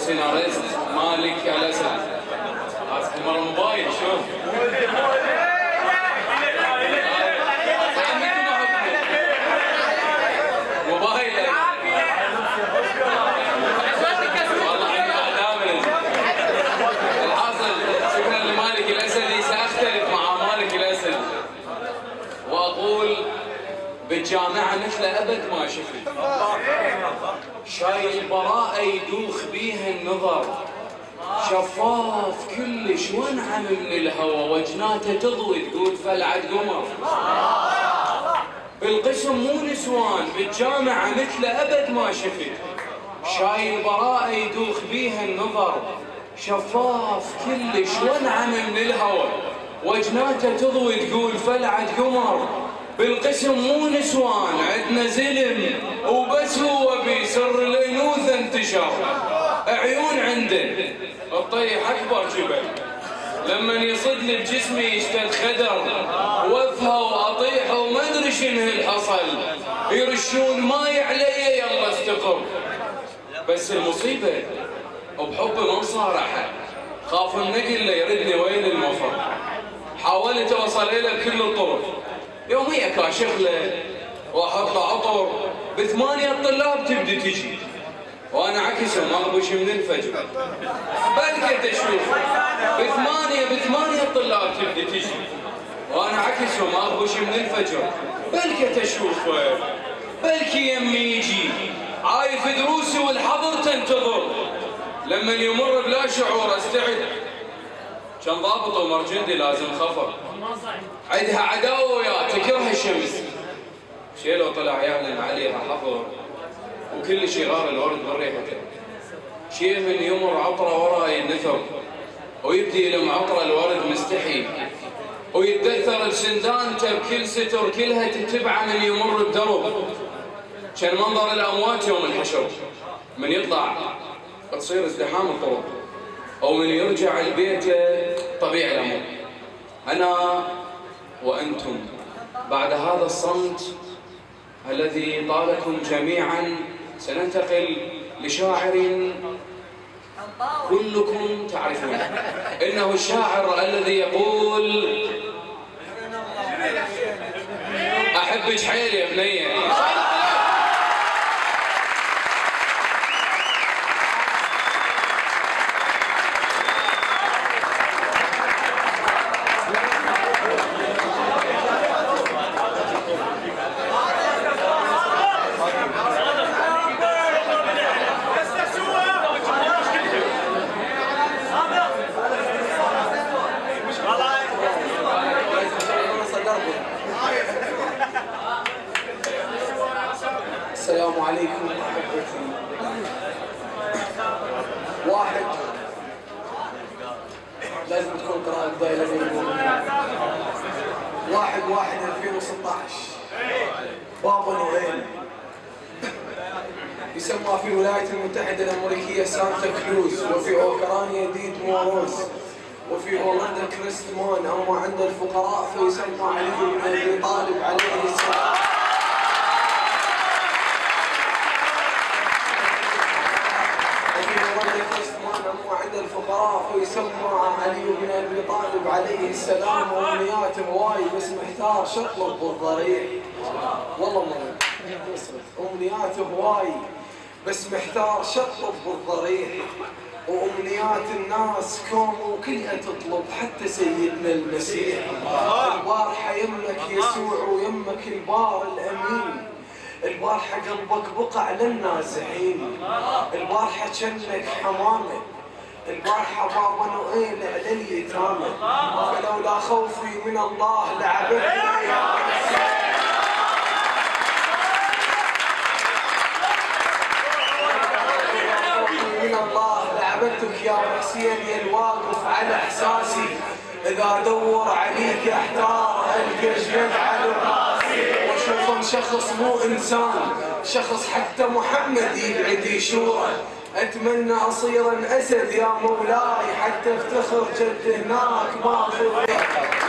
سيناريست مالك الاسد. المره موبايل شوف موبايل الحاصل شكرا لمالك الاسدي. ساختلف مع مالك الاسد واقول بالجامعه مثل ابد ما شفت. شاي البراءه يدوخ بيها النظر، شفاف كلش وانعم من الهوى، وجناته تضوي تقول فلعة قمر. بالقسم مو نسوان، بالجامعة مثل أبد ما شفت. شاي البراءة يدوخ بيها النظر، شفاف كلش وانعم من الهوى، وجناته تضوي تقول فلعة قمر. بالقسم مو نسوان، عندنا زلم وبس هو بسر الأنوثة انتشر. عيون عنده الطيح أكبر جبل، لما يصدني بجسمي يشتد خدر، وافها وأطيح وما أدري شنو الحصل. يرشون ماي علي يلا استقر. بس المصيبة بحبه ما مصارحة، خاف النقل يردني وين المفر. حاولت أوصل له بكل الطرق، يوميا كاشخ له واحط له عطر. ب8 الطلاب تبدي تجي، وانا عكسه ما اغبش من الفجر. بلكي تشوف ب8 الطلاب تبدي تجي، وانا عكسه ما اغبش من الفجر. بلكي تشوفه بلكي يمي يجي، عايف دروسي والحظر تنتظر. لما يمر بلا شعور استعد، كان ضابط ومرجندي لازم خفر. عندها عداوه وياه تكره الشمس، شيله وطلع يعلن عليها حفر، وكل شغار الورد بريحته. شيء من يمر عطره وراي النثر، ويبدي لم عطره الورد مستحي، ويتدثر بسندانته بكل ستر، كلها تتبعه من يمر بدرب. كان منظر الاموات يوم الحشر، من يطلع تصير ازدحام الطرق، ومن يرجع لبيته طبيعي الامر. انا وانتم بعد هذا الصمت الذي طالكم جميعا سننتقل لشاعر كلكم تعرفونه. إنه الشاعر الذي يقول أحبك حيل يا بنية. السلام عليكم أحبتي. واحد لازم تكون قراءة ضايلة بينهم. 1/1/2016 بابا نويل يسمى في الولايات المتحدة الأمريكية سانتا كلوز، وفي أوكرانيا ديد موروز، وفي هولندا كريستمان. أما عند الفقراء فيسمى علي بن أبي طالب عليه السلام. عند الفقراء فيسمى علي بن ابي طالب عليه السلام. وامنيات هواي بس محتار شطلب بالضريح. والله ما امنيات هواي بس محتار شطلب بالضريح. وامنيات الناس كوم وكلها تطلب حتى سيدنا المسيح. البارحه يمك يسوع ويمك البار الامين، البارحه قلبك بقع للنازحين، البارحه جنك حمامه، البارحه بابا نويل على اليتامى. فلولا خوفي من الله لعبدني يا من الله لعبدتك يا حسين يا الواقف على احساسي. اذا ادور عليك احتار القى جلد على راسي، واشوف شخص مو انسان، شخص حتى محمد يبعد يشوره. اتمنى اصير اسد يا مولاي حتى افتخر جد هناك ما خذ.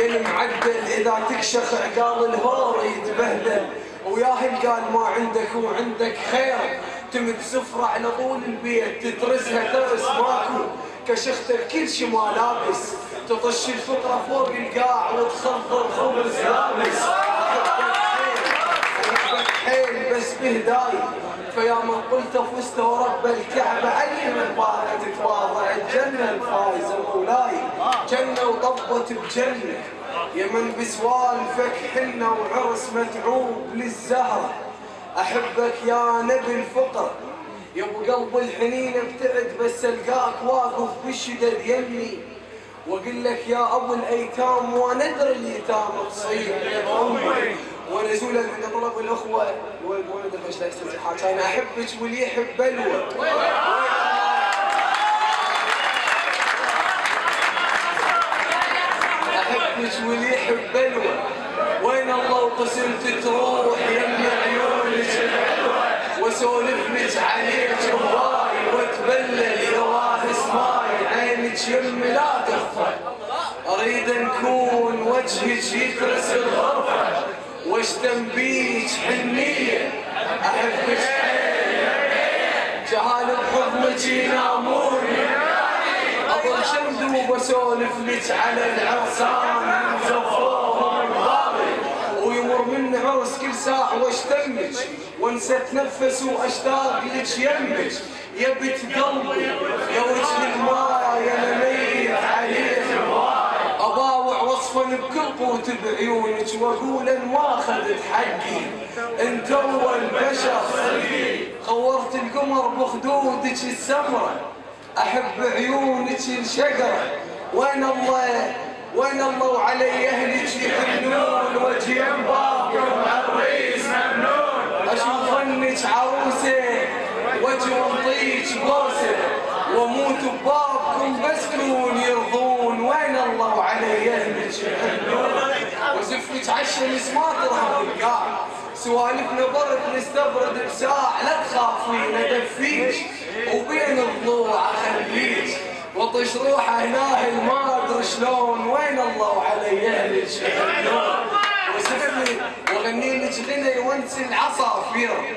يا المعدل اذا تكشخ عقال الهور يتبهدل، وياهل قال ما عندك وعندك خير. تمد سفرة على طول البيت تترسها ترس ماكو، كشختك كل شي ما لابس، تطش الفقرة فوق القاع وتخضر خبز لابس. أحبك حيل بس بهداي، فيا من قلت فزت ورب الكعبة علي من باغي تتواضع الجنة الفايزة مولاي، جنة وطبت بجنة يا من بسوالفك حنة وعرس متعوب للزهرة. أحبك يا نبي الفقر يا ابو قلب الحنين ابتعد بس القاك واقف بالشدد يمي، واقول لك يا ابو الايتام وندر اليتام تصير امي. ونزولا عند طلب الاخوه ولد ايش لا استفتاحات، انا احبك واللي يحب بلوى. احبك واللي يحب بلوى، وين الله وقسمت تروح يم عيونك واسولف لك عليك هواي واتبلل يراهس ماي، عينك يم لا تخفى اريد نكون وجهك يكرس الغرفه واشتم بيك حنيه. احبك جهال بحضنك يناموني، اظل شمدوب واسولف لك على العرسان زفوهم غالي، ويمر من عرس كل ساعه واشتمك وانسى اتنفس واشتاق لك يمك يا بنت قلبي يا وجه الماي انا ميت عليك اباوع وصفا بكل قوت بعيونك واقول ان ما اخذت حقي انت اول بشر خورت القمر بخدودك السمره، احب عيونك الشقره. وين الله وين الله وعلي اهلك يحنون وجه باكر عريس ممنون، اشوف انك عروسه وجه وانطيك بوسه واموت ببابكم بس كون يرضون. وين الله وعلي اهلك يحنون وزفك عالشمس ما ترهب القاع، سوالفنا برد نستبرد بساع لا تخافين ادفيك وبين الضوء اخليك وطش روحه هناهل ما ادري شلون. وين الله وعلي اهلك يحنون وزفني واغني لك غنى وانس العصافير،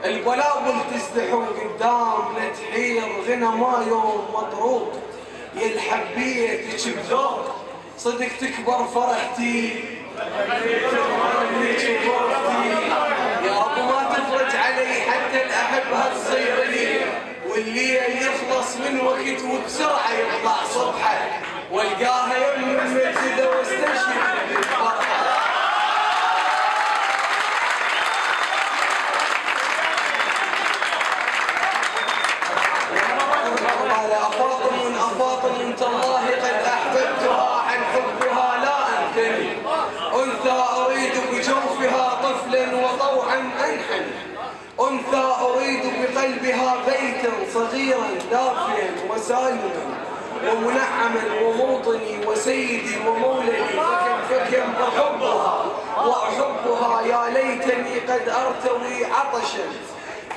البلابل تزدحم قدام لا تحير غنى ما يوم مطروق، يا الحبيتك بذوق صدق تكبر فرحتي يا رب ما تفرج علي حتى الاحبها تصير لي، والليل يخلص من وقت وبسرعه يطلع صبحه والقاها يم المسجد واستشهد بالفرحه. قال أفاطم تالله قد أحببتها عن حبها لا أنثني، أنثى أريد بجوفها طفلا وطوعا أنحني، أنثى أريد بقلبها بيتا صغيرا دافيا وسالما ومنعما وموطني وسيدي ومولدي، فكم أحبها وأحبها يا ليتني قد أرتوي عطشا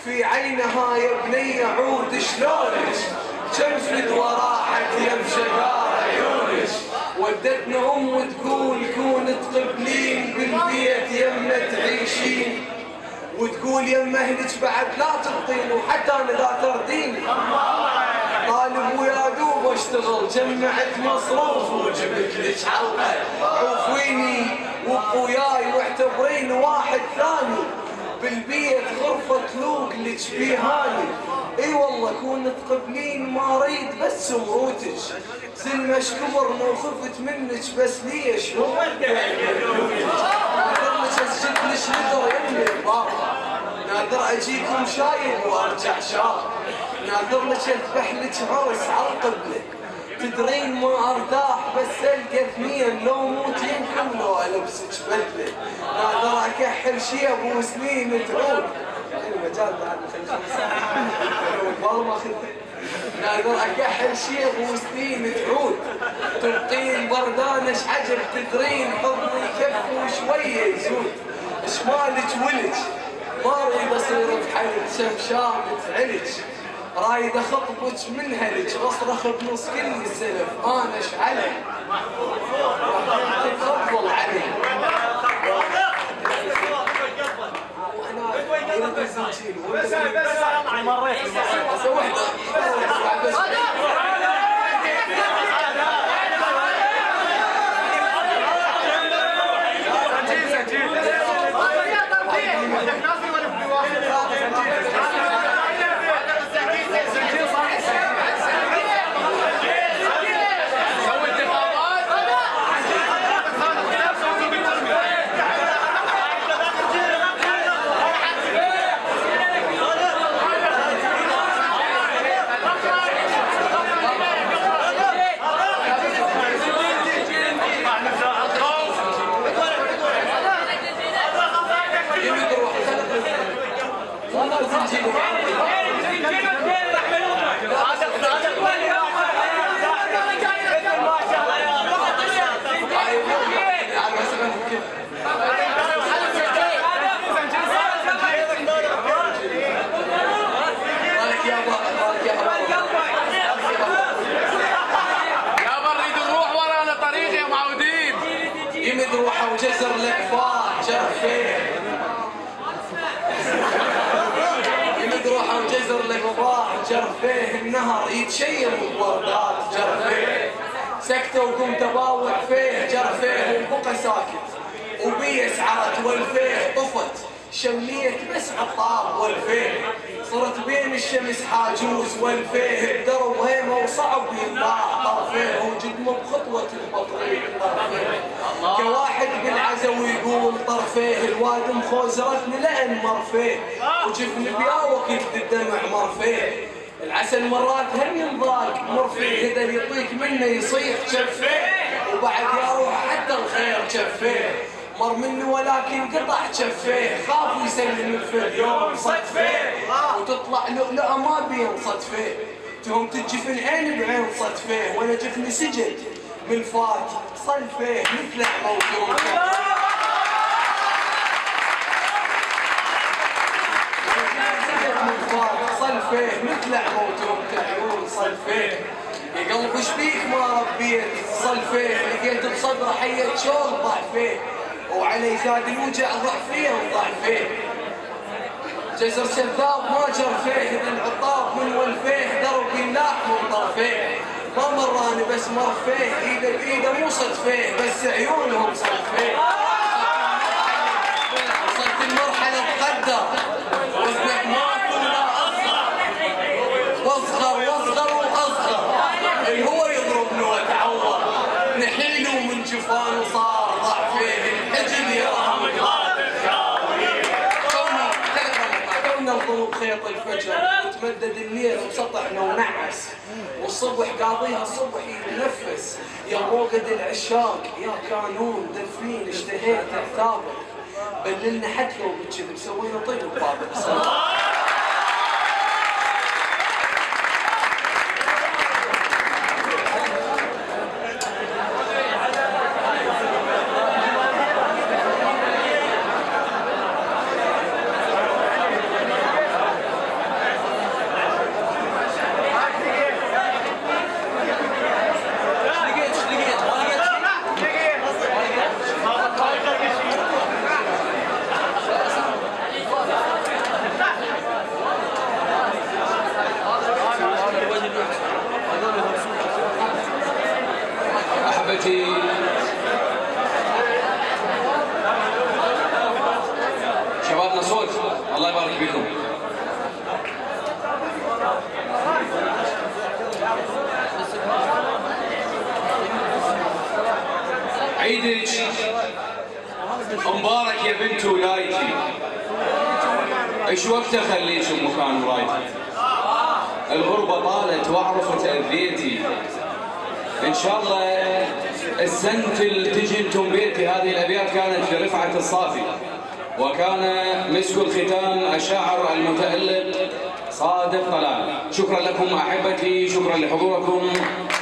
في عينها يا بني عود شلونك شمفد وراحت يم شقار عيونك، ودتنا تقول كون تقبلين بالبيت يمنا تعيشين، وتقول يم اهلك بعد لا ترضين وحتى انا لا ترضين، طالب ويا دوب اشتغل جمعت مصروف وجبت لك حلقه عوفيني وابوياي واعتبرين واحد ثاني بالبيت غرفة لوق لك بيهاني. اي والله كون تقبلين ما اريد بس مروتك سلمش كبرنا وخفت منك بس ليش ناظر لك اسجد لك نذر يمي البابا، ناظر اجيكم شايب وارجع شاب، ناظر لك اذبح لك عرس على القبله تدرين ما ارتاح بس القى اثنين لو موت يمكن لو البسك بدله، ناظر اكحل شيب وسنين تعود المجال بعد والله ما اخذته، ناظر اكحل شيب وسنين تعود تبقين بردانش عجب تدرين حضني يكفي وشويه يزود، اش مالك ولج ما اريد اصير بحلك شمشام تفعلك، رايد اخطبك من هلك واصرخ بنص كل السلف انا اشعلك تفضل علي. يرد الزنجيل بس مريت بس وحده يمد روحه وجزر الأكفاء جرفيه يمد روحه وجزر الأكفاء جرفيه النهر يتشيم بوردات جرفيه سكته وقمت باوع فيه جرفيه وبقى ساكت وبي سعرت والفيه طفت شميت بس عطاب والفيه صرت بين الشمس حاجوز والفيه الدرب هيمه وصعب ينباع طرفيه وجد بخطوه البطريق طرفيه كواحد بالعزا ويقول طرفيه الواد مخوزرتني لأن مرفيه وجفني بيا وقت الدمع مرفيه العسل مرات هم ينضاق مرفيه اذا يطيك منه يصيح جفيه وبعد يروح حتى الخير جفيه مر منه ولكن قطع جفيه خاف يسلم في اليوم صدفيه وتطلع لؤلؤه ما بين صدفيه تهم تجفن عين بعين صدفيه وانا جفني سجد من فات صلفيه مثل موجود صلفيه مثل موجود عيون صلفيه يا قلب وش بيك ما ربيت صلفيه لقيت بصدره حيه شوق ضعفيه وعلي زاد الوجع ضعفيه وضعفيه جزر شذاب ما جرفيه اذا العطاب من والفيه دربي لاح من طرفيه ما مراني بس مرفيه ايده بايده مو صدفيه بس عيونهم صلفيه وصلت المرحله تقدر وزنك ماكو ولا اصغر واصغر واصغر الهوى يضربني واتعور نحيله من جفان وصار ضعفيه الحجل يرام نظلم بخيط الفجر وتمدد الليل وسطحنا ونعس والصبح قاضيها الصبح يتنفس يا موقد العشاق يا كانون دفين اشتهيت اعتابك بللنا حتى لو بتكذب سوينا طيب بابك شبابنا صوت الله يبارك فيكم. عيدك مبارك يا بنت ولايتي، ايش وقت خليك بمكان ورايتي، الغربة طالت واعرف تأذيتي، ان شاء الله السنة اللي تجي انتم بيتي. هذه الابيات كانت لرفعة الصافي، وكان مسك الختام الشاعر المتألق صادق طلال. شكرا لكم احبتي، شكرا لحضوركم،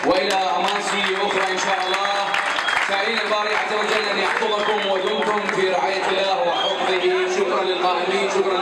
والى اماسي اخرى ان شاء الله. سائلين الباري عز وجل ان يحفظكم ودمتم في رعاية الله وحفظه. شكرا للقائمين، شكرا